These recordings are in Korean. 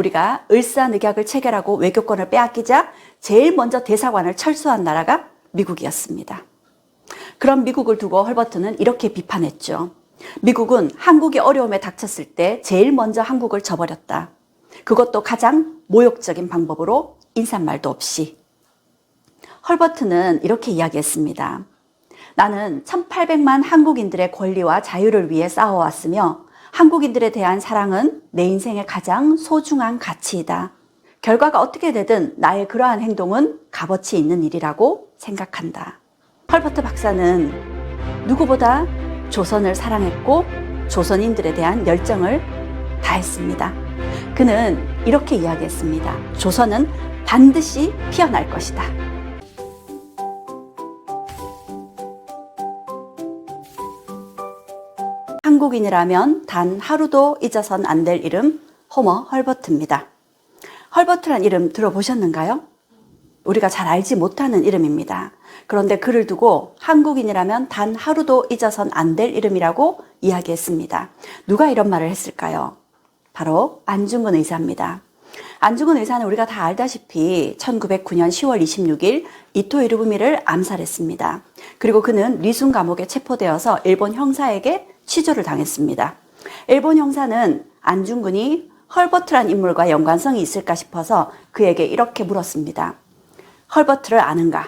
우리가 을사늑약을 체결하고 외교권을 빼앗기자 제일 먼저 대사관을 철수한 나라가 미국이었습니다. 그런 미국을 두고 헐버트는 이렇게 비판했죠. 미국은 한국이 어려움에 닥쳤을 때 제일 먼저 한국을 저버렸다. 그것도 가장 모욕적인 방법으로 인사말도 없이. 헐버트는 이렇게 이야기했습니다. 나는 1800만 한국인들의 권리와 자유를 위해 싸워왔으며 한국인들에 대한 사랑은 내 인생의 가장 소중한 가치이다. 결과가 어떻게 되든 나의 그러한 행동은 값어치 있는 일이라고 생각한다. 헐버트 박사는 누구보다 조선을 사랑했고 조선인들에 대한 열정을 다했습니다. 그는 이렇게 이야기했습니다. 조선은 반드시 피어날 것이다. 한국인이라면 단 하루도 잊어선 안 될 이름 호머 헐버트입니다. 헐버트란 이름 들어보셨는가요? 우리가 잘 알지 못하는 이름입니다. 그런데 그를 두고 한국인이라면 단 하루도 잊어선 안 될 이름이라고 이야기했습니다. 누가 이런 말을 했을까요? 바로 안중근 의사입니다. 안중근 의사는 우리가 다 알다시피 1909년 10월 26일 이토 히로부미를 암살했습니다. 그리고 그는 리순 감옥에 체포되어서 일본 형사에게 취조를 당했습니다. 일본 형사는 안중근이 헐버트란 인물과 연관성이 있을까 싶어서 그에게 이렇게 물었습니다. 헐버트를 아는가?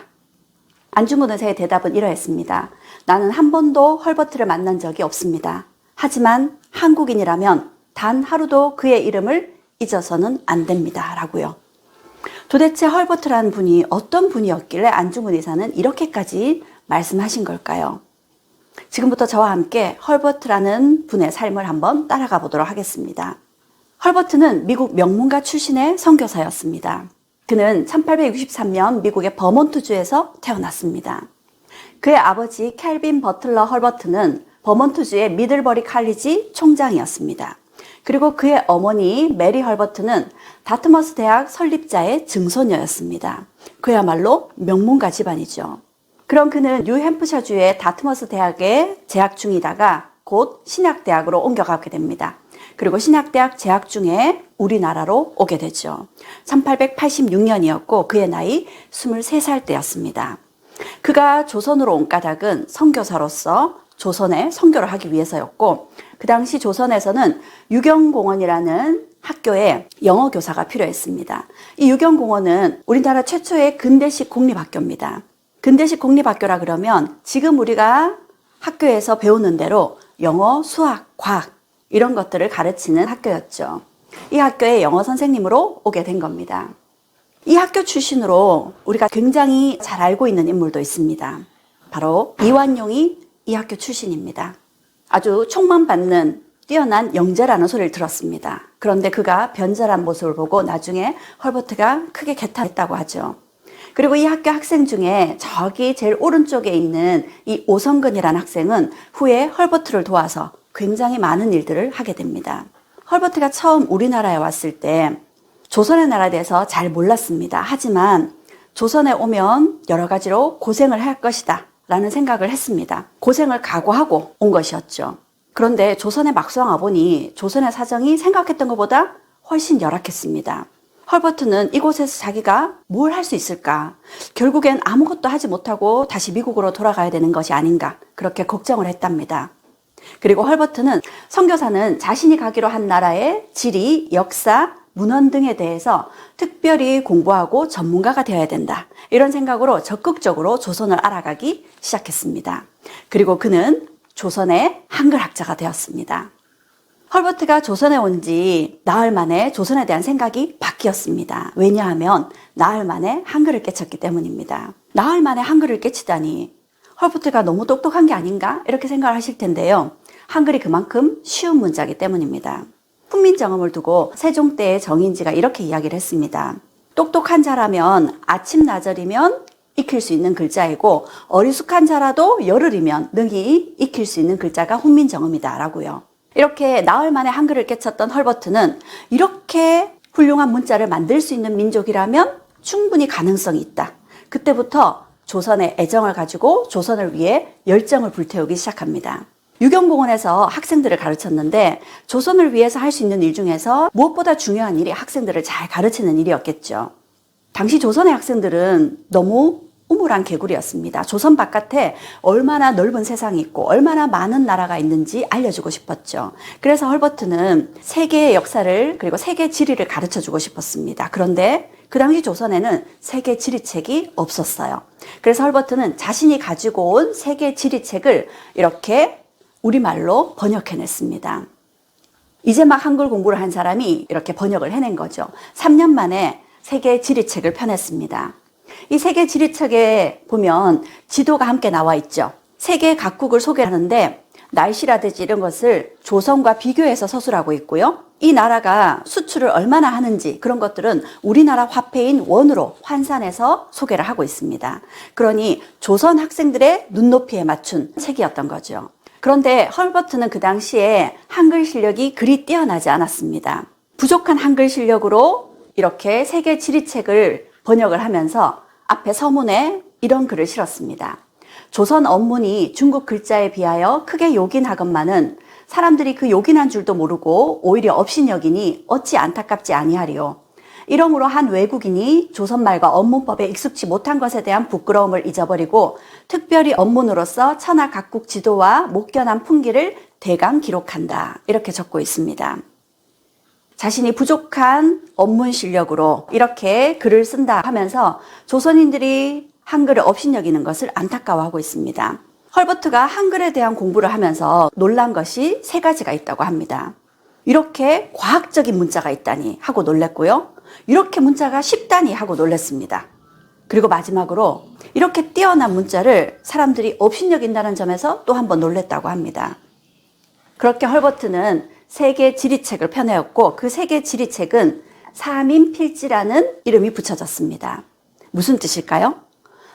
안중근 의사의 대답은 이러했습니다. 나는 한 번도 헐버트를 만난 적이 없습니다. 하지만 한국인이라면 단 하루도 그의 이름을 잊어서는 안 됩니다. 라고요. 도대체 헐버트라는 분이 어떤 분이었길래 안중근 의사는 이렇게까지 말씀하신 걸까요? 지금부터 저와 함께 헐버트라는 분의 삶을 한번 따라가 보도록 하겠습니다. 헐버트는 미국 명문가 출신의 선교사였습니다. 그는 1863년 미국의 버몬트주에서 태어났습니다. 그의 아버지 켈빈 버틀러 헐버트는 버몬트주의 미들버리 칼리지 총장이었습니다. 그리고 그의 어머니 메리 헐버트는 다트머스 대학 설립자의 증손녀였습니다. 그야말로 명문가 집안이죠. 그럼 그는 뉴햄프셔주의 다트머스 대학에 재학 중이다가 곧 신약대학으로 옮겨가게 됩니다. 그리고 신약대학 재학 중에 우리나라로 오게 되죠. 1886년이었고 그의 나이 23살 때였습니다. 그가 조선으로 온 까닭은 선교사로서 조선에 선교를 하기 위해서였고 그 당시 조선에서는 유경공원이라는 학교에 영어 교사가 필요했습니다. 이 유경공원은 우리나라 최초의 근대식 공립학교입니다. 근대식 공립학교라 그러면 지금 우리가 학교에서 배우는 대로 영어, 수학, 과학 이런 것들을 가르치는 학교였죠. 이 학교에 영어 선생님으로 오게 된 겁니다. 이 학교 출신으로 우리가 굉장히 잘 알고 있는 인물도 있습니다. 바로 이완용이 이 학교 출신입니다. 아주 촉망받는 뛰어난 영재라는 소리를 들었습니다. 그런데 그가 변절한 모습을 보고 나중에 헐버트가 크게 개탄했다고 하죠. 그리고 이 학교 학생 중에 저기 제일 오른쪽에 있는 이 오성근이라는 학생은 후에 헐버트를 도와서 굉장히 많은 일들을 하게 됩니다. 헐버트가 처음 우리나라에 왔을 때 조선의 나라에 대해서 잘 몰랐습니다. 하지만 조선에 오면 여러 가지로 고생을 할 것이다 라는 생각을 했습니다. 고생을 각오하고 온 것이었죠. 그런데 조선에 막상 와보니 조선의 사정이 생각했던 것보다 훨씬 열악했습니다. 헐버트는 이곳에서 자기가 뭘 할 수 있을까? 결국엔 아무것도 하지 못하고 다시 미국으로 돌아가야 되는 것이 아닌가? 그렇게 걱정을 했답니다. 그리고 헐버트는 선교사는 자신이 가기로 한 나라의 지리, 역사, 문헌 등에 대해서 특별히 공부하고 전문가가 되어야 된다. 이런 생각으로 적극적으로 조선을 알아가기 시작했습니다. 그리고 그는 조선의 한글학자가 되었습니다. 헐버트가 조선에 온 지 나흘 만에 조선에 대한 생각이 바뀌었습니다. 왜냐하면 나흘 만에 한글을 깨쳤기 때문입니다. 나흘 만에 한글을 깨치다니 헐버트가 너무 똑똑한 게 아닌가? 이렇게 생각을 하실 텐데요. 한글이 그만큼 쉬운 문자이기 때문입니다. 훈민정음을 두고 세종 때의 정인지가 이렇게 이야기를 했습니다. 똑똑한 자라면 아침나절이면 익힐 수 있는 글자이고 어리숙한 자라도 열흘이면 능히 익힐 수 있는 글자가 훈민정음이다 라고요. 이렇게 나흘 만에 한글을 깨쳤던 헐버트는 이렇게 훌륭한 문자를 만들 수 있는 민족이라면 충분히 가능성이 있다. 그때부터 조선의 애정을 가지고 조선을 위해 열정을 불태우기 시작합니다. 유경공원에서 학생들을 가르쳤는데 조선을 위해서 할 수 있는 일 중에서 무엇보다 중요한 일이 학생들을 잘 가르치는 일이었겠죠. 당시 조선의 학생들은 너무 우물안 개구리였습니다. 조선 바깥에 얼마나 넓은 세상이 있고 얼마나 많은 나라가 있는지 알려주고 싶었죠. 그래서 헐버트는 세계의 역사를 그리고 세계 지리를 가르쳐주고 싶었습니다. 그런데 그 당시 조선에는 세계 지리책이 없었어요. 그래서 헐버트는 자신이 가지고 온 세계 지리책을 이렇게 우리말로 번역해냈습니다. 이제 막 한글 공부를 한 사람이 이렇게 번역을 해낸 거죠. 3년 만에 세계 지리책을 펴냈습니다. 이 세계 지리책에 보면 지도가 함께 나와 있죠. 세계 각국을 소개하는데 날씨라든지 이런 것을 조선과 비교해서 서술하고 있고요. 이 나라가 수출을 얼마나 하는지 그런 것들은 우리나라 화폐인 원으로 환산해서 소개를 하고 있습니다. 그러니 조선 학생들의 눈높이에 맞춘 책이었던 거죠. 그런데 헐버트는 그 당시에 한글 실력이 그리 뛰어나지 않았습니다. 부족한 한글 실력으로 이렇게 세계 지리책을 번역을 하면서 앞에 서문에 이런 글을 실었습니다. 조선 언문이 중국 글자에 비하여 크게 요긴하건만은 사람들이 그 요긴한 줄도 모르고 오히려 업신여기니 어찌 안타깝지 아니하리요. 이러므로 한 외국인이 조선말과 언문법에 익숙치 못한 것에 대한 부끄러움을 잊어버리고 특별히 언문으로서 천하 각국 지도와 목견한 풍기를 대강 기록한다. 이렇게 적고 있습니다. 자신이 부족한 언문 실력으로 이렇게 글을 쓴다 하면서 조선인들이 한글을 업신여기는 것을 안타까워하고 있습니다. 헐버트가 한글에 대한 공부를 하면서 놀란 것이 3가지가 있다고 합니다. 이렇게 과학적인 문자가 있다니 하고 놀랐고요. 이렇게 문자가 쉽다니 하고 놀랐습니다. 그리고 마지막으로 이렇게 뛰어난 문자를 사람들이 업신여긴다는 점에서 또 한 번 놀랐다고 합니다. 그렇게 헐버트는 세계 지리책을 펴내었고 그 세계 지리책은 사민필지라는 이름이 붙여졌습니다. 무슨 뜻일까요?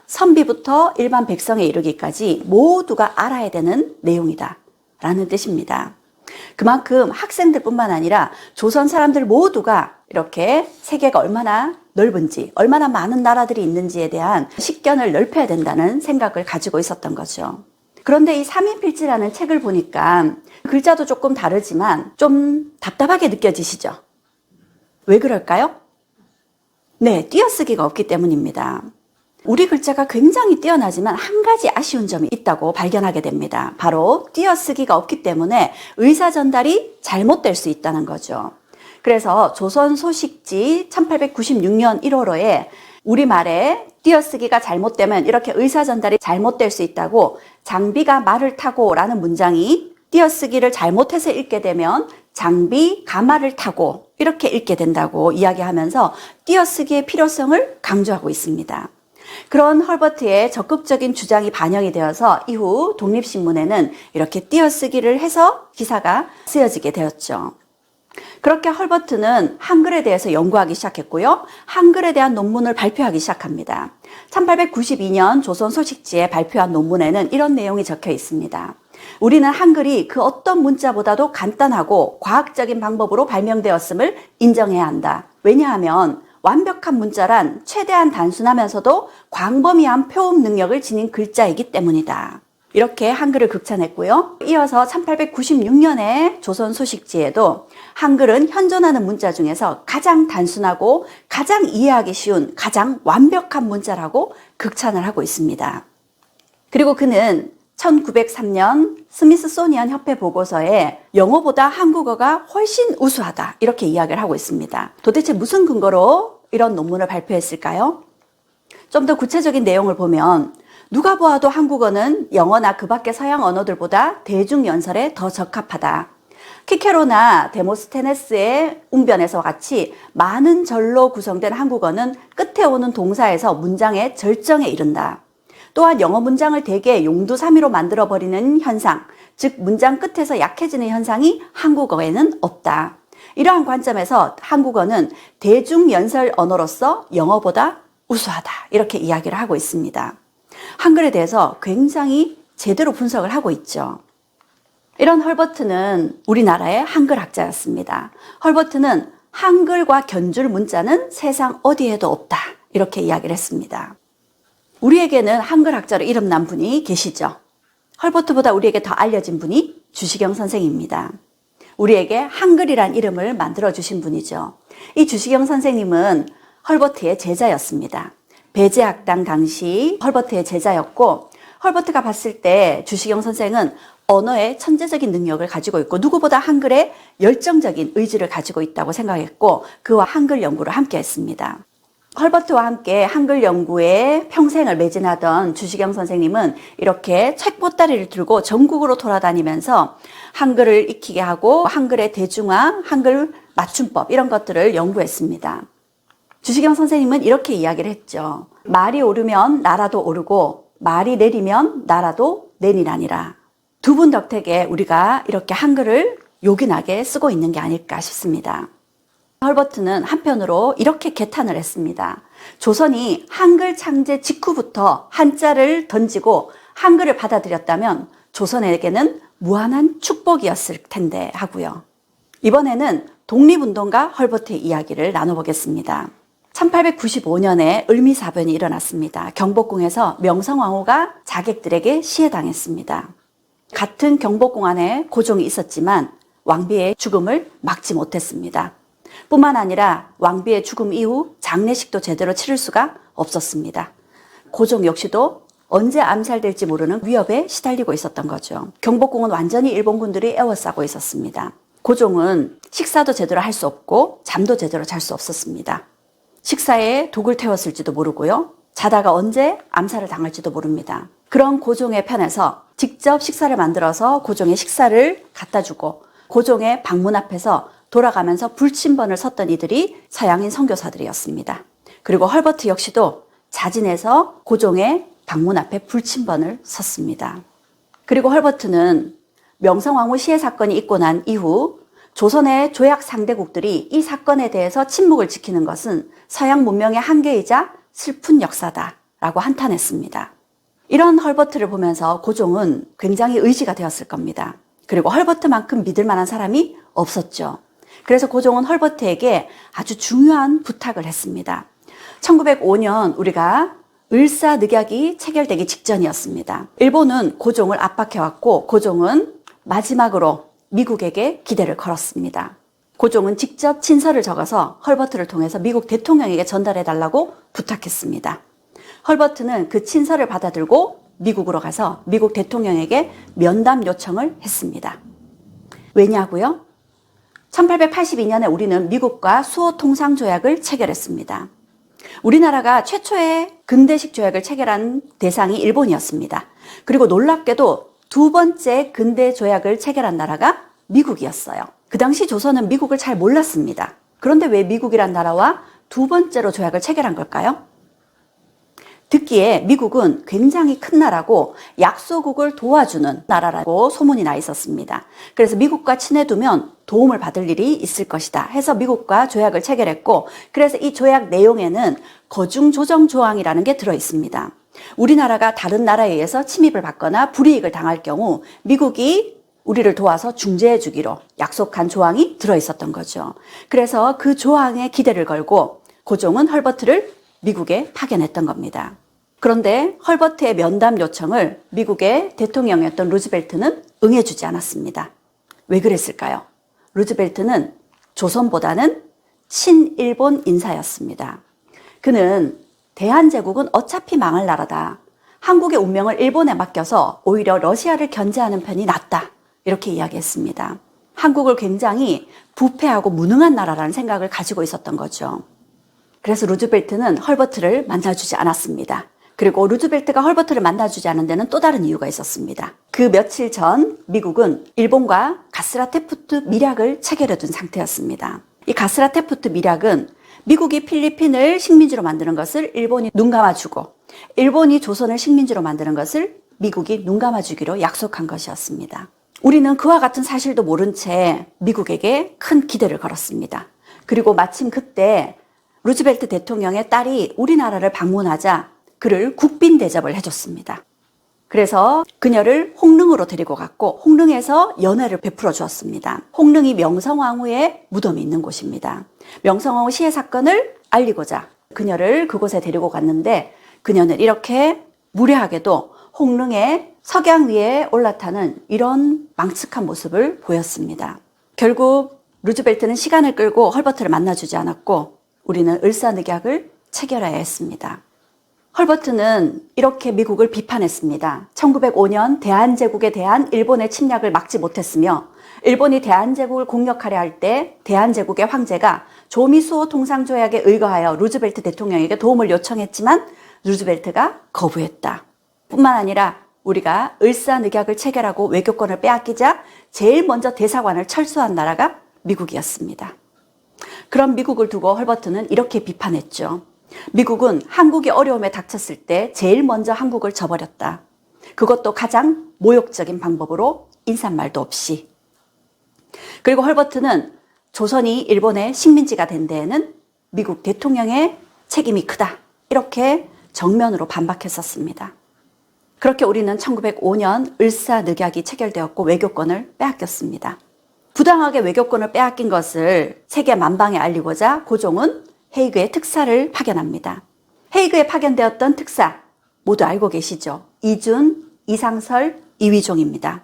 선비부터 일반 백성에 이르기까지 모두가 알아야 되는 내용이다 라는 뜻입니다. 그만큼 학생들뿐만 아니라 조선 사람들 모두가 이렇게 세계가 얼마나 넓은지 얼마나 많은 나라들이 있는지에 대한 식견을 넓혀야 된다는 생각을 가지고 있었던 거죠. 그런데 이 사민필지라는 책을 보니까 글자도 조금 다르지만 좀 답답하게 느껴지시죠? 왜 그럴까요? 네, 띄어쓰기가 없기 때문입니다. 우리 글자가 굉장히 뛰어나지만 한 가지 아쉬운 점이 있다고 발견하게 됩니다. 바로 띄어쓰기가 없기 때문에 의사 전달이 잘못될 수 있다는 거죠. 그래서 조선 소식지 1896년 1월호에 우리말에 띄어쓰기가 잘못되면 이렇게 의사 전달이 잘못될 수 있다고 장비가 말을 타고 라는 문장이 띄어쓰기를 잘못해서 읽게 되면 장비가 말을 타고 이렇게 읽게 된다고 이야기하면서 띄어쓰기의 필요성을 강조하고 있습니다. 그런 헐버트의 적극적인 주장이 반영이 되어서 이후 독립신문에는 이렇게 띄어쓰기를 해서 기사가 쓰여지게 되었죠. 그렇게 헐버트는 한글에 대해서 연구하기 시작했고요. 한글에 대한 논문을 발표하기 시작합니다. 1892년 조선 소식지에 발표한 논문에는 이런 내용이 적혀 있습니다. 우리는 한글이 그 어떤 문자보다도 간단하고 과학적인 방법으로 발명되었음을 인정해야 한다. 왜냐하면 완벽한 문자란 최대한 단순하면서도 광범위한 표음 능력을 지닌 글자이기 때문이다. 이렇게 한글을 극찬했고요. 이어서 1896년에 조선 소식지에도 한글은 현존하는 문자 중에서 가장 단순하고 가장 이해하기 쉬운 가장 완벽한 문자라고 극찬을 하고 있습니다. 그리고 그는 1903년 스미스소니언 협회 보고서에 영어보다 한국어가 훨씬 우수하다 이렇게 이야기를 하고 있습니다. 도대체 무슨 근거로 이런 논문을 발표했을까요? 좀 더 구체적인 내용을 보면 누가 보아도 한국어는 영어나 그 밖의 서양 언어들보다 대중연설에 더 적합하다. 키케로나 데모스테네스의 웅변에서 같이 많은 절로 구성된 한국어는 끝에 오는 동사에서 문장의 절정에 이른다. 또한 영어 문장을 대개 용두사미로 만들어버리는 현상, 즉 문장 끝에서 약해지는 현상이 한국어에는 없다. 이러한 관점에서 한국어는 대중연설 언어로서 영어보다 우수하다. 이렇게 이야기를 하고 있습니다. 한글에 대해서 굉장히 제대로 분석을 하고 있죠. 이런 헐버트는 우리나라의 한글학자였습니다. 헐버트는 한글과 견줄 문자는 세상 어디에도 없다. 이렇게 이야기를 했습니다. 우리에게는 한글학자로 이름난 분이 계시죠. 헐버트보다 우리에게 더 알려진 분이 주시경 선생입니다. 우리에게 한글이란 이름을 만들어 주신 분이죠. 이 주시경 선생님은 헐버트의 제자였습니다. 배제학당 당시 헐버트의 제자였고, 헐버트가 봤을 때 주시경 선생은 언어의 천재적인 능력을 가지고 있고 누구보다 한글에 열정적인 의지를 가지고 있다고 생각했고, 그와 한글 연구를 함께 했습니다. 헐버트와 함께 한글 연구에 평생을 매진하던 주시경 선생님은 이렇게 책 보따리를 들고 전국으로 돌아다니면서 한글을 익히게 하고 한글의 대중화, 한글 맞춤법 이런 것들을 연구했습니다. 주시경 선생님은 이렇게 이야기를 했죠. 말이 오르면 나라도 오르고 말이 내리면 나라도 내리라니라. 두 분 덕택에 우리가 이렇게 한글을 요긴하게 쓰고 있는 게 아닐까 싶습니다. 헐버트는 한편으로 이렇게 개탄을 했습니다. 조선이 한글 창제 직후부터 한자를 던지고 한글을 받아들였다면 조선에게는 무한한 축복이었을 텐데 하고요. 이번에는 독립운동가 헐버트의 이야기를 나눠보겠습니다. 1895년에 을미사변이 일어났습니다. 경복궁에서 명성황후가 자객들에게 시해당했습니다. 같은 경복궁 안에 고종이 있었지만 왕비의 죽음을 막지 못했습니다. 뿐만 아니라 왕비의 죽음 이후 장례식도 제대로 치를 수가 없었습니다. 고종 역시도 언제 암살될지 모르는 위협에 시달리고 있었던 거죠. 경복궁은 완전히 일본군들이 에워싸고 있었습니다. 고종은 식사도 제대로 할 수 없고 잠도 제대로 잘 수 없었습니다. 식사에 독을 태웠을지도 모르고요. 자다가 언제 암살을 당할지도 모릅니다. 그런 고종의 편에서 직접 식사를 만들어서 고종의 식사를 갖다 주고 고종의 방문 앞에서 돌아가면서 불침번을 섰던 이들이 서양인 선교사들이었습니다. 그리고 헐버트 역시도 자진해서 고종의 방문 앞에 불침번을 섰습니다. 그리고 헐버트는 명성황후 시해 사건이 있고 난 이후 조선의 조약 상대국들이 이 사건에 대해서 침묵을 지키는 것은 서양 문명의 한계이자 슬픈 역사다라고 한탄했습니다. 이런 헐버트를 보면서 고종은 굉장히 의지가 되었을 겁니다. 그리고 헐버트만큼 믿을 만한 사람이 없었죠. 그래서 고종은 헐버트에게 아주 중요한 부탁을 했습니다. 1905년 우리가 을사늑약이 체결되기 직전이었습니다. 일본은 고종을 압박해왔고 고종은 마지막으로 미국에게 기대를 걸었습니다. 고종은 직접 친서를 적어서 헐버트를 통해서 미국 대통령에게 전달해달라고 부탁했습니다. 헐버트는 그 친서를 받아들고 미국으로 가서 미국 대통령에게 면담 요청을 했습니다. 왜냐고요? 1882년에 우리는 미국과 수호 통상 조약을 체결했습니다. 우리나라가 최초의 근대식 조약을 체결한 대상이 일본이었습니다. 그리고 놀랍게도 두 번째 근대 조약을 체결한 나라가 미국이었어요. 그 당시 조선은 미국을 잘 몰랐습니다. 그런데 왜 미국이란 나라와 두 번째로 조약을 체결한 걸까요? 듣기에 미국은 굉장히 큰 나라고 약소국을 도와주는 나라라고 소문이 나 있었습니다. 그래서 미국과 친해두면 도움을 받을 일이 있을 것이다 해서 미국과 조약을 체결했고, 그래서 이 조약 내용에는 거중조정조항이라는 게 들어있습니다. 우리나라가 다른 나라에 의해서 침입을 받거나 불이익을 당할 경우 미국이 우리를 도와서 중재해 주기로 약속한 조항이 들어있었던 거죠. 그래서 그 조항에 기대를 걸고 고종은 헐버트를 미국에 파견했던 겁니다. 그런데 헐버트의 면담 요청을 미국의 대통령이었던 루즈벨트는 응해주지 않았습니다. 왜 그랬을까요? 루즈벨트는 조선보다는 친일본 인사였습니다. 그는 대한제국은 어차피 망할 나라다. 한국의 운명을 일본에 맡겨서 오히려 러시아를 견제하는 편이 낫다. 이렇게 이야기했습니다. 한국을 굉장히 부패하고 무능한 나라라는 생각을 가지고 있었던 거죠. 그래서 루즈벨트는 헐버트를 만나주지 않았습니다. 그리고 루즈벨트가 헐버트를 만나주지 않은 데는 또 다른 이유가 있었습니다. 그 며칠 전 미국은 일본과 가스라테푸트 밀약을 체결해둔 상태였습니다. 이 가스라테푸트 밀약은 미국이 필리핀을 식민지로 만드는 것을 일본이 눈 감아주고 일본이 조선을 식민지로 만드는 것을 미국이 눈 감아주기로 약속한 것이었습니다. 우리는 그와 같은 사실도 모른 채 미국에게 큰 기대를 걸었습니다. 그리고 마침 그때 루즈벨트 대통령의 딸이 우리나라를 방문하자 그를 국빈 대접을 해줬습니다. 그래서 그녀를 홍릉으로 데리고 갔고 홍릉에서 연회를 베풀어 주었습니다. 홍릉이 명성황후의 무덤이 있는 곳입니다. 명성황후 시해 사건을 알리고자 그녀를 그곳에 데리고 갔는데 그녀는 이렇게 무례하게도 홍릉의 석양 위에 올라타는 이런 망측한 모습을 보였습니다. 결국 루즈벨트는 시간을 끌고 헐버트를 만나주지 않았고 우리는 을사늑약을 체결해야 했습니다. 헐버트는 이렇게 미국을 비판했습니다. 1905년 대한제국에 대한 일본의 침략을 막지 못했으며 일본이 대한제국을 공격하려 할 때 대한제국의 황제가 조미수호 통상조약에 의거하여 루즈벨트 대통령에게 도움을 요청했지만 루즈벨트가 거부했다. 뿐만 아니라 우리가 을사늑약을 체결하고 외교권을 빼앗기자 제일 먼저 대사관을 철수한 나라가 미국이었습니다. 그런 미국을 두고 헐버트는 이렇게 비판했죠. 미국은 한국이 어려움에 닥쳤을 때 제일 먼저 한국을 저버렸다. 그것도 가장 모욕적인 방법으로 인사말도 없이. 그리고 헐버트는 조선이 일본의 식민지가 된 데에는 미국 대통령의 책임이 크다. 이렇게 정면으로 반박했었습니다. 그렇게 우리는 1905년 을사늑약이 체결되었고 외교권을 빼앗겼습니다. 부당하게 외교권을 빼앗긴 것을 세계 만방에 알리고자 고종은 헤이그의 특사를 파견합니다. 헤이그에 파견되었던 특사 모두 알고 계시죠? 이준, 이상설, 이휘종입니다.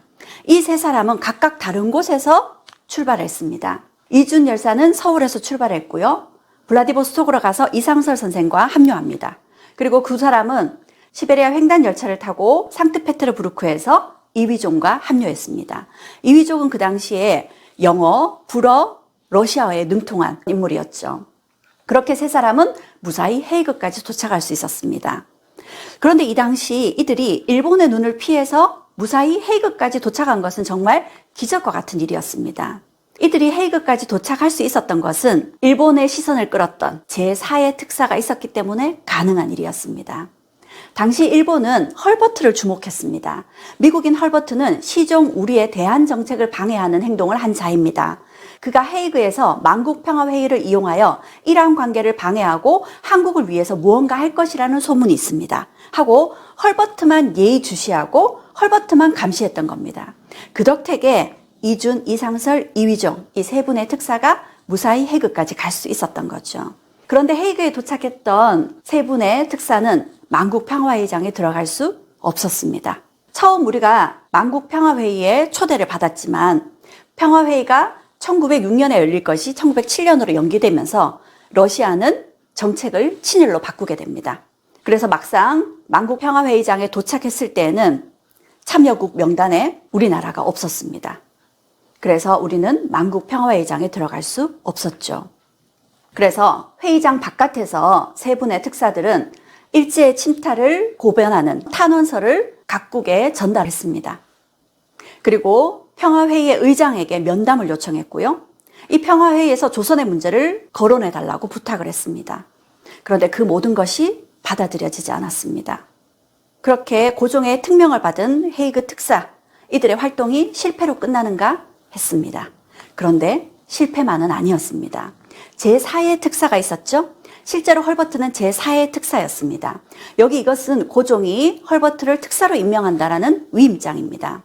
이 세 사람은 각각 다른 곳에서 출발했습니다. 이준 열사는 서울에서 출발했고요. 블라디보스톡으로 가서 이상설 선생과 합류합니다. 그리고 그 사람은 시베리아 횡단 열차를 타고 상트페테르부르크에서 이휘종과 합류했습니다. 이휘종은 그 당시에 영어, 불어, 러시아어에 능통한 인물이었죠. 그렇게 세 사람은 무사히 헤이그까지 도착할 수 있었습니다. 그런데 이 당시 이들이 일본의 눈을 피해서 무사히 헤이그까지 도착한 것은 정말 기적과 같은 일이었습니다. 이들이 헤이그까지 도착할 수 있었던 것은 일본의 시선을 끌었던 제4의 특사가 있었기 때문에 가능한 일이었습니다. 당시 일본은 헐버트를 주목했습니다. 미국인 헐버트는 시종 우리의 대한 정책을 방해하는 행동을 한 자입니다. 그가 헤이그에서 만국평화회의를 이용하여 이란 관계를 방해하고 한국을 위해서 무언가 할 것이라는 소문이 있습니다. 하고 헐버트만 예의주시하고 헐버트만 감시했던 겁니다. 그 덕택에 이준, 이상설, 이휘종 이 세 분의 특사가 무사히 헤이그까지 갈 수 있었던 거죠. 그런데 헤이그에 도착했던 세 분의 특사는 만국평화회의장에 들어갈 수 없었습니다. 처음 우리가 만국평화회의에 초대를 받았지만 평화회의가 1906년에 열릴 것이 1907년으로 연기되면서 러시아는 정책을 친일로 바꾸게 됩니다. 그래서 막상 만국평화회의장에 도착했을 때에는 참여국 명단에 우리나라가 없었습니다. 그래서 우리는 만국평화회의장에 들어갈 수 없었죠. 그래서 회의장 바깥에서 세 분의 특사들은 일제의 침탈을 고변하는 탄원서를 각국에 전달했습니다. 그리고 평화회의의 의장에게 면담을 요청했고요. 이 평화회의에서 조선의 문제를 거론해달라고 부탁을 했습니다. 그런데 그 모든 것이 받아들여지지 않았습니다. 그렇게 고종의 특명을 받은 헤이그 특사, 이들의 활동이 실패로 끝나는가 했습니다. 그런데 실패만은 아니었습니다. 제4의 특사가 있었죠. 실제로 헐버트는 제4의 특사였습니다. 여기 이것은 고종이 헐버트를 특사로 임명한다라는 위임장입니다.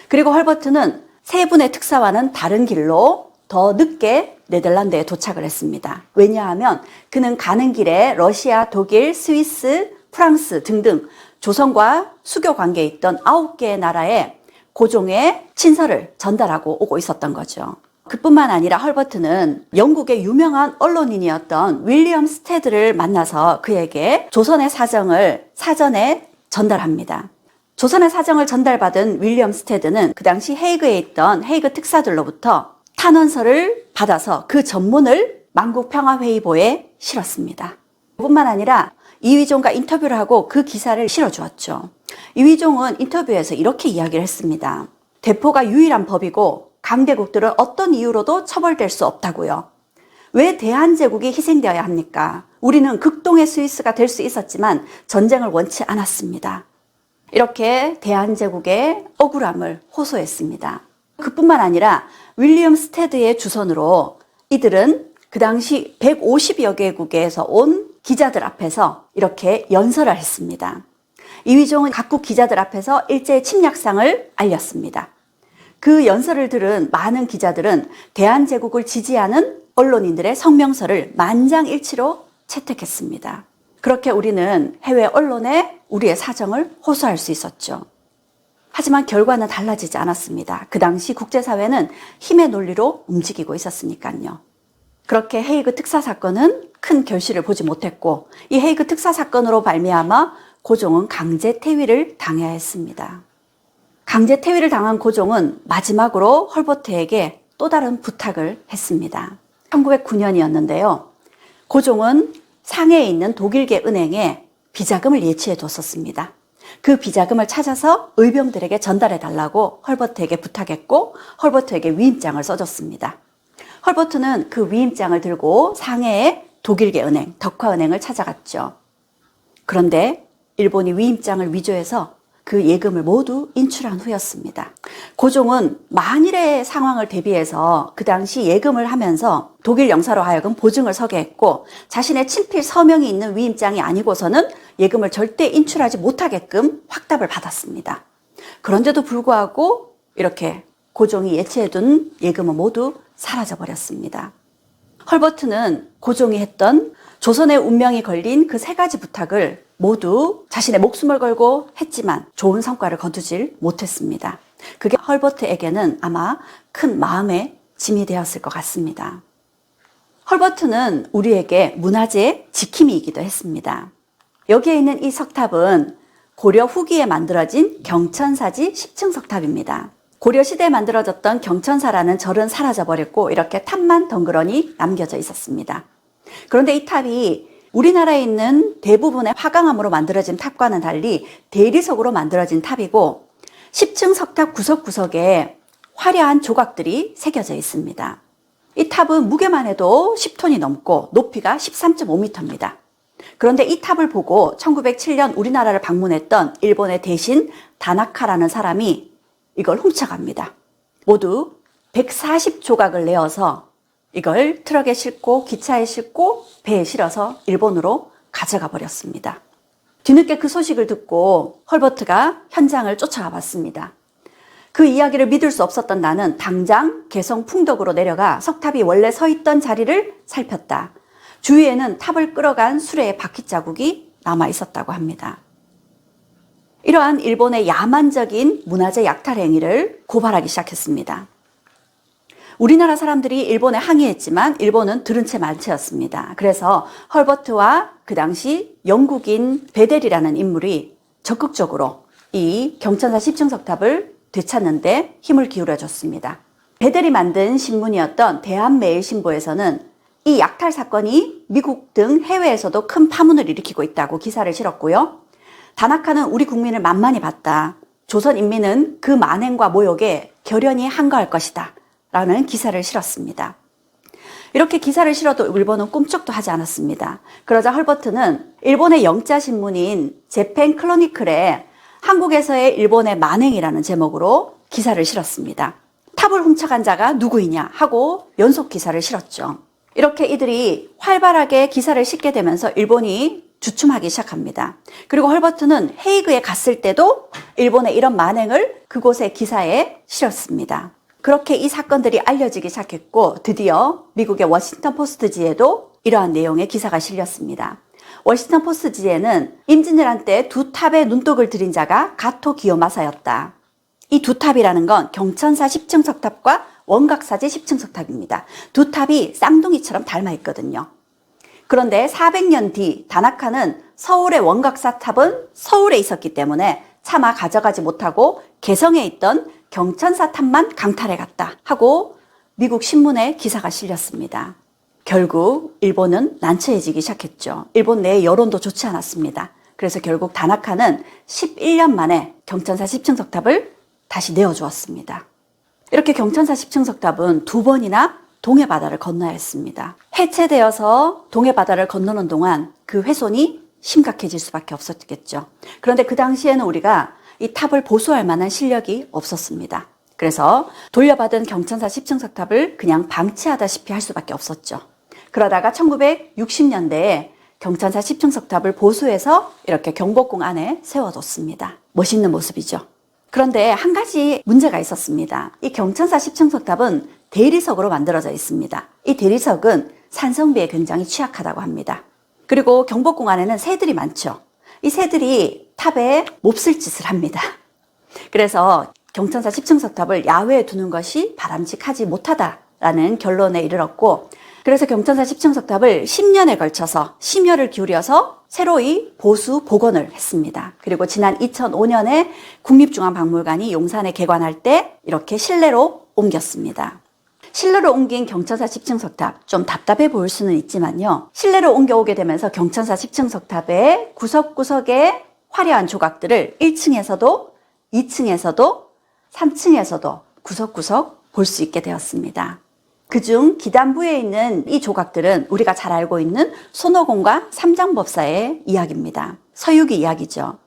그리고 헐버트는 세 분의 특사와는 다른 길로 더 늦게 네덜란드에 도착을 했습니다. 왜냐하면 그는 가는 길에 러시아, 독일, 스위스, 프랑스 등등 조선과 수교 관계에 있던 9개의 나라에 고종의 친서를 전달하고 오고 있었던 거죠. 그뿐만 아니라 헐버트는 영국의 유명한 언론인이었던 윌리엄 스테드를 만나서 그에게 조선의 사정을 사전에 전달합니다. 조선의 사정을 전달받은 윌리엄 스테드는 그 당시 헤이그에 있던 헤이그 특사들로부터 탄원서를 받아서 그 전문을 만국평화회의보에 실었습니다. 뿐만 아니라 이휘종과 인터뷰를 하고 그 기사를 실어주었죠. 이휘종은 인터뷰에서 이렇게 이야기를 했습니다. 대포가 유일한 법이고 강대국들은 어떤 이유로도 처벌될 수 없다고요. 왜 대한제국이 희생되어야 합니까? 우리는 극동의 스위스가 될 수 있었지만 전쟁을 원치 않았습니다. 이렇게 대한제국의 억울함을 호소했습니다. 그뿐만 아니라 윌리엄 스테드의 주선으로 이들은 그 당시 150여 개국에서 온 기자들 앞에서 이렇게 연설을 했습니다. 이휘종은 각국 기자들 앞에서 일제의 침략상을 알렸습니다. 그 연설을 들은 많은 기자들은 대한제국을 지지하는 언론인들의 성명서를 만장일치로 채택했습니다. 그렇게 우리는 해외 언론에 우리의 사정을 호소할 수 있었죠. 하지만 결과는 달라지지 않았습니다. 그 당시 국제사회는 힘의 논리로 움직이고 있었으니까요. 그렇게 헤이그 특사 사건은 큰 결실을 보지 못했고 이 헤이그 특사 사건으로 발미암아 고종은 강제 퇴위를 당해야 했습니다. 강제 퇴위를 당한 고종은 마지막으로 헐버트에게 또 다른 부탁을 했습니다. 1909년이었는데요. 고종은 상해에 있는 독일계 은행에 비자금을 예치해 뒀었습니다. 그 비자금을 찾아서 의병들에게 전달해 달라고 헐버트에게 부탁했고 헐버트에게 위임장을 써줬습니다. 헐버트는 그 위임장을 들고 상해의 독일계 은행, 덕화은행을 찾아갔죠. 그런데 일본이 위임장을 위조해서 그 예금을 모두 인출한 후였습니다. 고종은 만일의 상황을 대비해서 그 당시 예금을 하면서 독일 영사로 하여금 보증을 서게 했고 자신의 친필 서명이 있는 위임장이 아니고서는 예금을 절대 인출하지 못하게끔 확답을 받았습니다. 그런데도 불구하고 이렇게 고종이 예치해둔 예금은 모두 사라져버렸습니다. 헐버트는 고종이 했던 조선의 운명이 걸린 그 세 가지 부탁을 모두 자신의 목숨을 걸고 했지만 좋은 성과를 거두질 못했습니다. 그게 헐버트에게는 아마 큰 마음의 짐이 되었을 것 같습니다. 헐버트는 우리에게 문화재의 지킴이이기도 했습니다. 여기에 있는 이 석탑은 고려 후기에 만들어진 경천사지 10층 석탑입니다. 고려 시대에 만들어졌던 경천사라는 절은 사라져버렸고 이렇게 탑만 덩그러니 남겨져 있었습니다. 그런데 이 탑이 우리나라에 있는 대부분의 화강암으로 만들어진 탑과는 달리 대리석으로 만들어진 탑이고 10층 석탑 구석구석에 화려한 조각들이 새겨져 있습니다. 이 탑은 무게만 해도 10톤이 넘고 높이가 13.5m입니다. 그런데 이 탑을 보고 1907년 우리나라를 방문했던 일본의 대신 다나카라는 사람이 이걸 훔쳐갑니다. 모두 140조각을 내어서 이걸 트럭에 싣고 기차에 싣고 배에 실어서 일본으로 가져가 버렸습니다. 뒤늦게 그 소식을 듣고 헐버트가 현장을 쫓아가 봤습니다. 그 이야기를 믿을 수 없었던 나는 당장 개성 풍덕으로 내려가 석탑이 원래 서 있던 자리를 살폈다. 주위에는 탑을 끌어간 수레의 바퀴 자국이 남아 있었다고 합니다. 이러한 일본의 야만적인 문화재 약탈 행위를 고발하기 시작했습니다. 우리나라 사람들이 일본에 항의했지만 일본은 들은 채 만채였습니다. 그래서 헐버트와 그 당시 영국인 베델이라는 인물이 적극적으로 이 경천사 10층 석탑을 되찾는데 힘을 기울여줬습니다. 베델이 만든 신문이었던 대한매일신보에서는 이 약탈 사건이 미국 등 해외에서도 큰 파문을 일으키고 있다고 기사를 실었고요. 다나카는 우리 국민을 만만히 봤다. 조선 인민은 그 만행과 모욕에 결연히 항거할 것이다. 라는 기사를 실었습니다. 이렇게 기사를 실어도 일본은 꿈쩍도 하지 않았습니다. 그러자 헐버트는 일본의 영자신문인 재팬 크로니클에 한국에서의 일본의 만행이라는 제목으로 기사를 실었습니다. 탑을 훔쳐간 자가 누구이냐 하고 연속 기사를 실었죠. 이렇게 이들이 활발하게 기사를 싣게 되면서 일본이 주춤하기 시작합니다. 그리고 헐버트는 헤이그에 갔을 때도 일본의 이런 만행을 그곳의 기사에 실었습니다. 그렇게 이 사건들이 알려지기 시작했고 드디어 미국의 워싱턴 포스트지에도 이러한 내용의 기사가 실렸습니다. 워싱턴 포스트지에는 임진왜란 때 두 탑에 눈독을 들인 자가 가토 기요마사였다. 이 두 탑이라는 건 경천사 10층 석탑과 원각사지 10층 석탑입니다. 두 탑이 쌍둥이처럼 닮아 있거든요. 그런데 400년 뒤 다나카는 서울의 원각사 탑은 서울에 있었기 때문에 차마 가져가지 못하고 개성에 있던 경천사 탑만 강탈해 갔다 하고 미국 신문에 기사가 실렸습니다. 결국 일본은 난처해지기 시작했죠. 일본 내 여론도 좋지 않았습니다. 그래서 결국 다나카는 11년 만에 경천사 10층 석탑을 다시 내어주었습니다. 이렇게 경천사 10층 석탑은 두 번이나 동해 바다를 건너야 했습니다. 해체되어서 동해 바다를 건너는 동안 그 훼손이 심각해질 수밖에 없었겠죠. 그런데 그 당시에는 우리가 이 탑을 보수할 만한 실력이 없었습니다. 그래서 돌려받은 경천사 10층 석탑을 그냥 방치하다시피 할 수밖에 없었죠. 그러다가 1960년대에 경천사 10층 석탑을 보수해서 이렇게 경복궁 안에 세워뒀습니다. 멋있는 모습이죠. 그런데 한 가지 문제가 있었습니다. 이 경천사 10층 석탑은 대리석으로 만들어져 있습니다. 이 대리석은 산성비에 굉장히 취약하다고 합니다. 그리고 경복궁 안에는 새들이 많죠. 이 새들이 탑에 몹쓸 짓을 합니다. 그래서 경천사 10층 석탑을 야외에 두는 것이 바람직하지 못하다라는 결론에 이르렀고, 그래서 경천사 10층 석탑을 10년에 걸쳐서 심혈을 기울여서 새로이 보수 복원을 했습니다. 그리고 지난 2005년에 국립중앙박물관이 용산에 개관할 때 이렇게 실내로 옮겼습니다. 실내로 옮긴 경천사 10층 석탑, 좀 답답해 보일 수는 있지만요. 실내로 옮겨오게 되면서 경천사 10층 석탑의 구석구석에 화려한 조각들을 1층에서도 2층에서도 3층에서도 구석구석 볼 수 있게 되었습니다. 그중 기단부에 있는 이 조각들은 우리가 잘 알고 있는 손오공과 삼장법사의 이야기입니다. 서유기 이야기죠.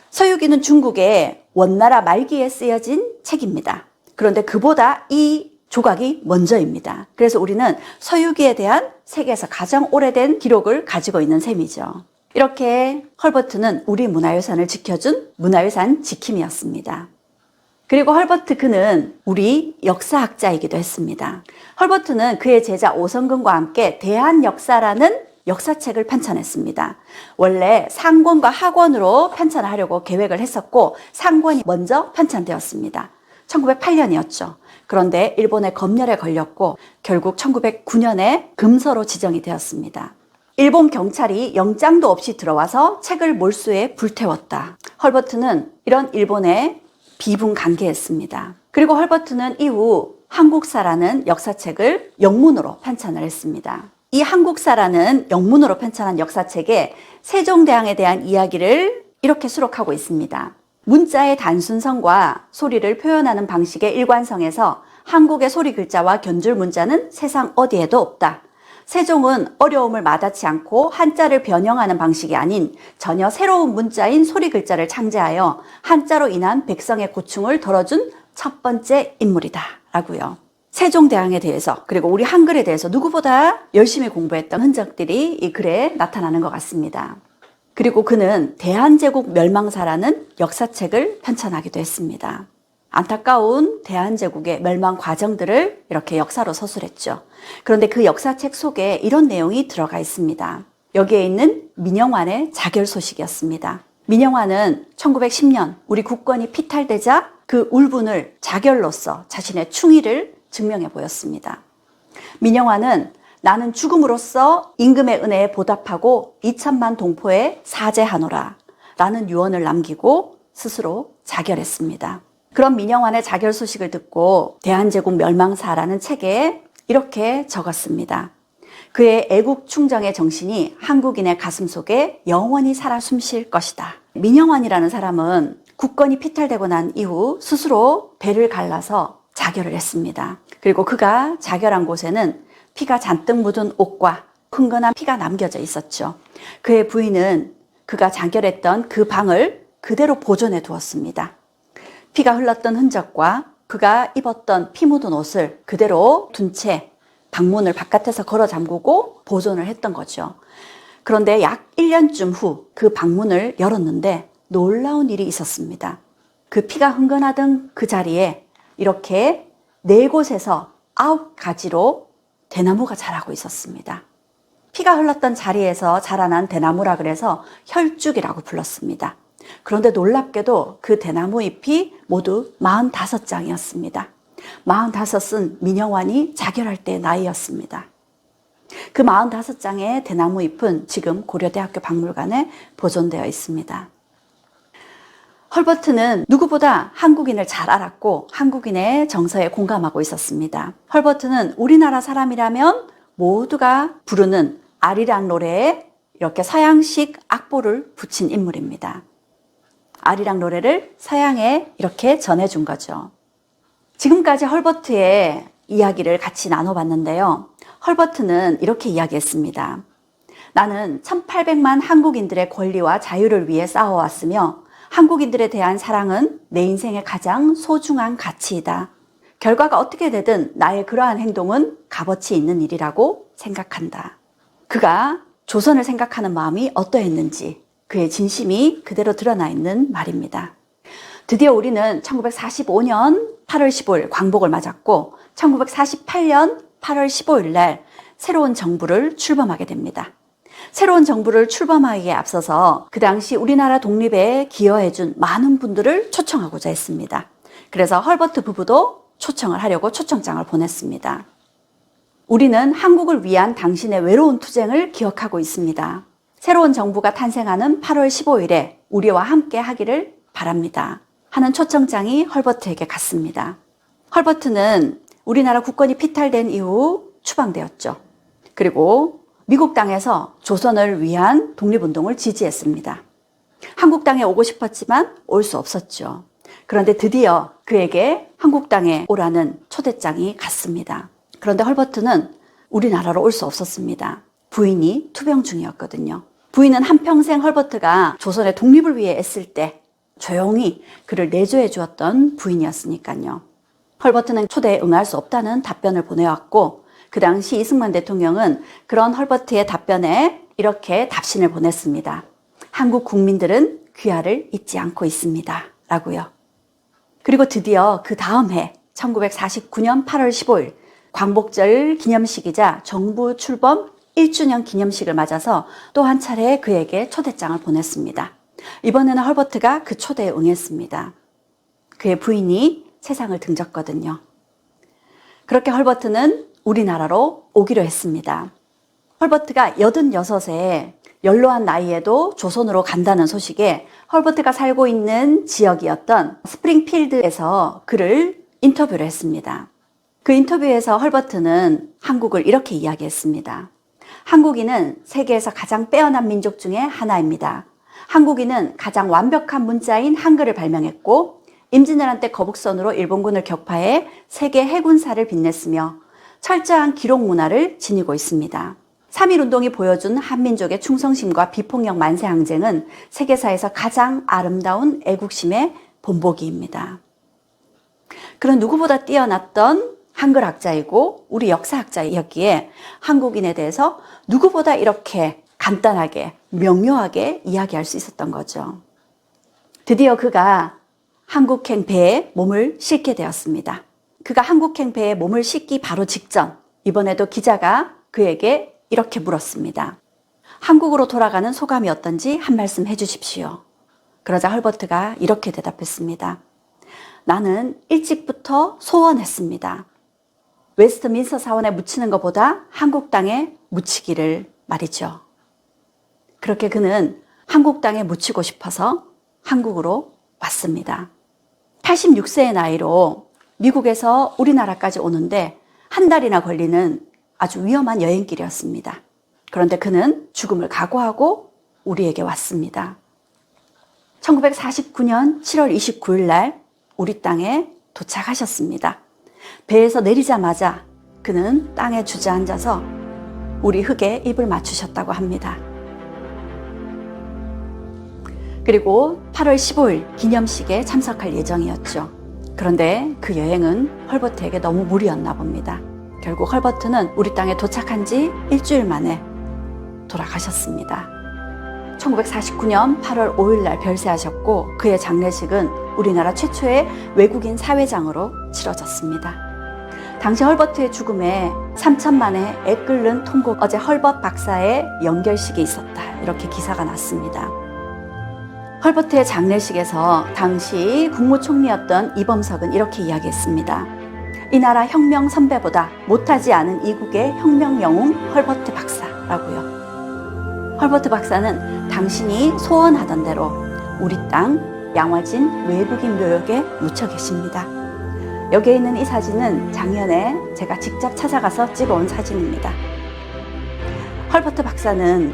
서유기는 중국의 원나라 말기에 쓰여진 책입니다. 그런데 그보다 이 조각이 먼저입니다. 그래서 우리는 서유기에 대한 세계에서 가장 오래된 기록을 가지고 있는 셈이죠. 이렇게 헐버트는 우리 문화유산을 지켜준 문화유산 지킴이였습니다. 그리고 헐버트 그는 우리 역사학자이기도 했습니다. 헐버트는 그의 제자 오성근과 함께 대한역사라는 역사책을 편찬했습니다. 원래 상권과 하권으로 편찬을 하려고 계획을 했었고 상권이 먼저 편찬되었습니다. 1908년이었죠. 그런데 일본의 검열에 걸렸고 결국 1909년에 금서로 지정이 되었습니다. 일본 경찰이 영장도 없이 들어와서 책을 몰수해 불태웠다. 헐버트는 이런 일본에 비분간개했습니다. 그리고 헐버트는 이후 한국사라는 역사책을 영문으로 편찬을 했습니다. 이 한국사라는 영문으로 편찬한 역사책에 세종대왕에 대한 이야기를 이렇게 수록하고 있습니다. 문자의 단순성과 소리를 표현하는 방식의 일관성에서 한국의 소리 글자와 견줄 문자는 세상 어디에도 없다. 세종은 어려움을 마다치 않고 한자를 변형하는 방식이 아닌 전혀 새로운 문자인 소리 글자를 창제하여 한자로 인한 백성의 고충을 덜어준 첫 번째 인물이다 라고요. 세종대왕에 대해서 그리고 우리 한글에 대해서 누구보다 열심히 공부했던 흔적들이 이 글에 나타나는 것 같습니다. 그리고 그는 대한제국 멸망사라는 역사책을 편찬하기도 했습니다. 안타까운 대한제국의 멸망 과정들을 이렇게 역사로 서술했죠. 그런데 그 역사책 속에 이런 내용이 들어가 있습니다. 여기에 있는 민영환의 자결 소식이었습니다. 민영환은 1910년 우리 국권이 피탈되자 그 울분을 자결로서 자신의 충의를 증명해 보였습니다. 민영환은 나는 죽음으로써 임금의 은혜에 보답하고 2천만 동포에 사죄하노라 라는 유언을 남기고 스스로 자결했습니다. 그런 민영환의 자결 소식을 듣고 대한제국 멸망사라는 책에 이렇게 적었습니다. 그의 애국 충정의 정신이 한국인의 가슴 속에 영원히 살아 숨쉴 것이다. 민영환이라는 사람은 국권이 피탈되고 난 이후 스스로 배를 갈라서 자결을 했습니다. 그리고 그가 자결한 곳에는 피가 잔뜩 묻은 옷과 흥건한 피가 남겨져 있었죠. 그의 부인은 그가 자결했던 그 방을 그대로 보존해 두었습니다. 피가 흘렀던 흔적과 그가 입었던 피 묻은 옷을 그대로 둔 채 방문을 바깥에서 걸어 잠그고 보존을 했던 거죠. 그런데 약 1년쯤 후 그 방문을 열었는데 놀라운 일이 있었습니다. 그 피가 흥건하던 그 자리에 이렇게 4곳에서 9가지로 대나무가 자라고 있었습니다. 피가 흘렀던 자리에서 자라난 대나무라 그래서 혈죽이라고 불렀습니다. 그런데 놀랍게도 그 대나무 잎이 모두 45장이었습니다. 45은 민영환이 자결할 때의 나이였습니다. 그 45장의 대나무 잎은 지금 고려대학교 박물관에 보존되어 있습니다. 헐버트는 누구보다 한국인을 잘 알았고 한국인의 정서에 공감하고 있었습니다. 헐버트는 우리나라 사람이라면 모두가 부르는 아리랑 노래에 이렇게 서양식 악보를 붙인 인물입니다. 아리랑 노래를 서양에 이렇게 전해준 거죠. 지금까지 헐버트의 이야기를 같이 나눠봤는데요. 헐버트는 이렇게 이야기했습니다. 나는 1800만 한국인들의 권리와 자유를 위해 싸워왔으며 한국인들에 대한 사랑은 내 인생의 가장 소중한 가치이다. 결과가 어떻게 되든 나의 그러한 행동은 값어치 있는 일이라고 생각한다. 그가 조선을 생각하는 마음이 어떠했는지 그의 진심이 그대로 드러나 있는 말입니다. 드디어 우리는 1945년 8월 15일 광복을 맞았고 1948년 8월 15일 날 새로운 정부를 출범하게 됩니다. 새로운 정부를 출범하기에 앞서서 그 당시 우리나라 독립에 기여해준 많은 분들을 초청하고자 했습니다. 그래서 헐버트 부부도 초청을 하려고 초청장을 보냈습니다. 우리는 한국을 위한 당신의 외로운 투쟁을 기억하고 있습니다. 새로운 정부가 탄생하는 8월 15일에 우리와 함께 하기를 바랍니다. 하는 초청장이 헐버트에게 갔습니다. 헐버트는 우리나라 국권이 피탈된 이후 추방되었죠. 그리고 미국 땅에서 조선을 위한 독립운동을 지지했습니다. 한국 땅에 오고 싶었지만 올 수 없었죠. 그런데 드디어 그에게 한국 땅에 오라는 초대장이 갔습니다. 그런데 헐버트는 우리나라로 올 수 없었습니다. 부인이 투병 중이었거든요. 부인은 한평생 헐버트가 조선의 독립을 위해 애쓸 때 조용히 그를 내조해 주었던 부인이었으니까요. 헐버트는 초대에 응할 수 없다는 답변을 보내왔고 그 당시 이승만 대통령은 그런 헐버트의 답변에 이렇게 답신을 보냈습니다. 한국 국민들은 귀하를 잊지 않고 있습니다. 라고요. 그리고 드디어 그 다음 해 1949년 8월 15일 광복절 기념식이자 정부 출범 1주년 기념식을 맞아서 또 한 차례 그에게 초대장을 보냈습니다. 이번에는 헐버트가 그 초대에 응했습니다. 그의 부인이 세상을 등졌거든요. 그렇게 헐버트는 우리나라로 오기로 했습니다. 헐버트가 86에 연로한 나이에도 조선으로 간다는 소식에 헐버트가 살고 있는 지역이었던 스프링필드에서 그를 인터뷰를 했습니다. 그 인터뷰에서 헐버트는 한국을 이렇게 이야기했습니다. 한국인은 세계에서 가장 빼어난 민족 중에 하나입니다. 한국인은 가장 완벽한 문자인 한글을 발명했고 임진왜란 때 거북선으로 일본군을 격파해 세계 해군사를 빛냈으며 철저한 기록 문화를 지니고 있습니다. 3.1운동이 보여준 한민족의 충성심과 비폭력 만세 항쟁은 세계사에서 가장 아름다운 애국심의 본보기입니다. 그런 누구보다 뛰어났던 한글학자이고 우리 역사학자였기에 한국인에 대해서 누구보다 이렇게 간단하게 명료하게 이야기할 수 있었던 거죠. 드디어 그가 한국행 배에 몸을 싣게 되었습니다. 그가 한국행 배에 몸을 싣기 바로 직전 이번에도 기자가 그에게 이렇게 물었습니다. 한국으로 돌아가는 소감이 어떤지 한 말씀 해주십시오. 그러자 헐버트가 이렇게 대답했습니다. 나는 일찍부터 소원했습니다. 웨스트민스터 사원에 묻히는 것보다 한국 땅에 묻히기를 말이죠. 그렇게 그는 한국 땅에 묻히고 싶어서 한국으로 왔습니다. 86세의 나이로 미국에서 우리나라까지 오는데 한 달이나 걸리는 아주 위험한 여행길이었습니다. 그런데 그는 죽음을 각오하고 우리에게 왔습니다. 1949년 7월 29일 날 우리 땅에 도착하셨습니다. 배에서 내리자마자 그는 땅에 주저앉아서 우리 흙에 입을 맞추셨다고 합니다. 그리고 8월 15일 기념식에 참석할 예정이었죠. 그런데 그 여행은 헐버트에게 너무 무리였나 봅니다. 결국 헐버트는 우리 땅에 도착한 지 일주일 만에 돌아가셨습니다. 1949년 8월 5일 날 별세하셨고 그의 장례식은 우리나라 최초의 외국인 사회장으로 치러졌습니다. 당시 헐버트의 죽음에 3천만의 애 끓는 통곡 어제 헐벗 박사의 연결식이 있었다 이렇게 기사가 났습니다. 헐버트의 장례식에서 당시 국무총리였던 이범석은 이렇게 이야기했습니다. 이 나라 혁명 선배보다 못하지 않은 이국의 혁명 영웅 헐버트 박사라고요. 헐버트 박사는 당신이 소원하던 대로 우리 땅 양화진 외국인 묘역에 묻혀 계십니다. 여기에 있는 이 사진은 작년에 제가 직접 찾아가서 찍어온 사진입니다. 헐버트 박사는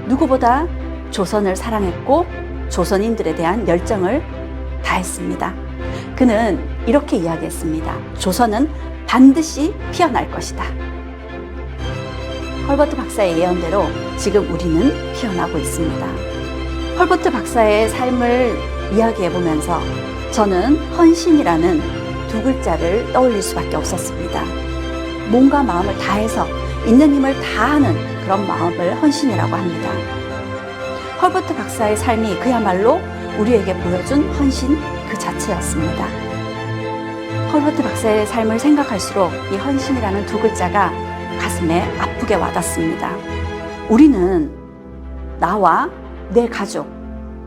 누구보다 조선을 사랑했고 조선인들에 대한 열정을 다했습니다. 그는 이렇게 이야기했습니다. 조선은 반드시 피어날 것이다. 헐버트 박사의 예언대로 지금 우리는 피어나고 있습니다. 헐버트 박사의 삶을 이야기해보면서 저는 헌신이라는 두 글자를 떠올릴 수밖에 없었습니다. 몸과 마음을 다해서 있는 힘을 다하는 그런 마음을 헌신이라고 합니다. 헐버트 박사의 삶이 그야말로 우리에게 보여준 헌신 그 자체였습니다. 헐버트 박사의 삶을 생각할수록 이 헌신이라는 두 글자가 가슴에 아프게 와닿습니다. 우리는 나와 내 가족,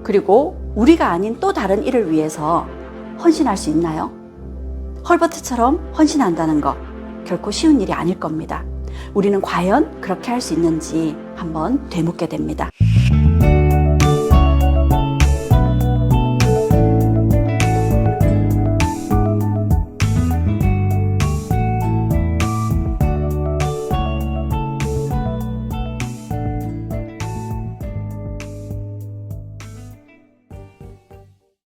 그리고 우리가 아닌 또 다른 일을 위해서 헌신할 수 있나요? 헐버트처럼 헌신한다는 것 결코 쉬운 일이 아닐 겁니다. 우리는 과연 그렇게 할 수 있는지 한번 되묻게 됩니다.